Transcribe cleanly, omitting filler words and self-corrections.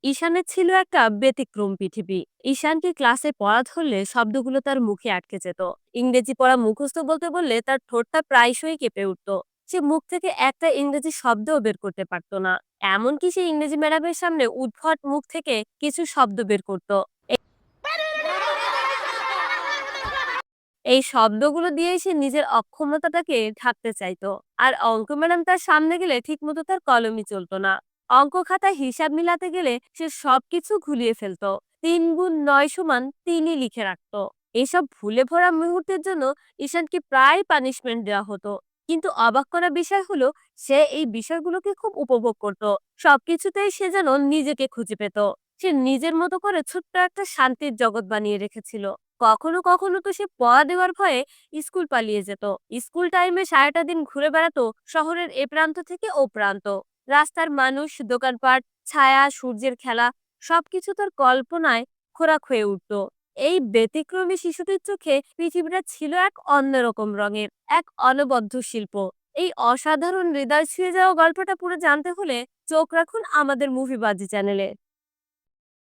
ঈশানের ছিল একটা ব্যতিক্রম পৃথিবী। ঈশানকে ক্লাসে পড়া ধরলে শব্দগুলো তার মুখে আটকে যেত। ইংরেজি পড়া মুখস্থ বলতে বললে তার ঠোঁটটা প্রায়শই কেঁপে উঠতো। সে মুখ থেকে একটা ইংরেজি শব্দও বের করতে পারতো না। এমনকি সে ইংরেজি ম্যাডামের সামনে উদ্ভট মুখ থেকে কিছু শব্দ বের করতো। এই শব্দগুলো দিয়েই সে নিজের অক্ষমতাটাকে ঢাকতে চাইতো। আর অঙ্ক ম্যাডাম তার সামনে গেলে ঠিকমতো তার কলমই চলতো না। অঙ্ক খাতায় হিসাব মিলাতে গেলে সে সবকিছু ঘুলিয়ে ফেলতো। 3 গুণ 9 সমান 3ই লিখে রাখতো। এসব ভুলে ভরা মুহূর্তের জন্য ঈশানকে প্রায় পানিশমেন্ট দেওয়া হতো। কিন্তু অবাক করা বিষয় হলো, সে এই বিষয়গুলোকে খুব উপভোগ করত। সবকিছুতেই সে যেন নিজেকে খুঁজে পেত। সে নিজের মতো করে ছোট্ট একটা শান্তির জগৎ বানিয়ে রেখেছিল। কখনো কখনো তো সে পড়া দেওয়ার ভয়ে স্কুল পালিয়ে যেত। স্কুল টাইমে সারাটা দিন ঘুরে বেড়াতো শহরের এ প্রান্ত থেকে ও প্রান্ত। রাস্তার মানুষ, দোকানপাট, ছায়া, সূর্যের খেলা সবকিছু তার কল্পনায় খোরাক হয়ে উঠত। এই ব্যতিক্রমী শিশুটির চোখে পৃথিবীটা ছিল এক অন্যরকম রঙের, এক অনবদ্য শিল্প। এই অসাধারণ হৃদয় ছুঁয়ে যাওয়া গল্পটা পুরো জানতে হলে চোখ রাখুন আমাদের মুভি বাজি চ্যানেলে।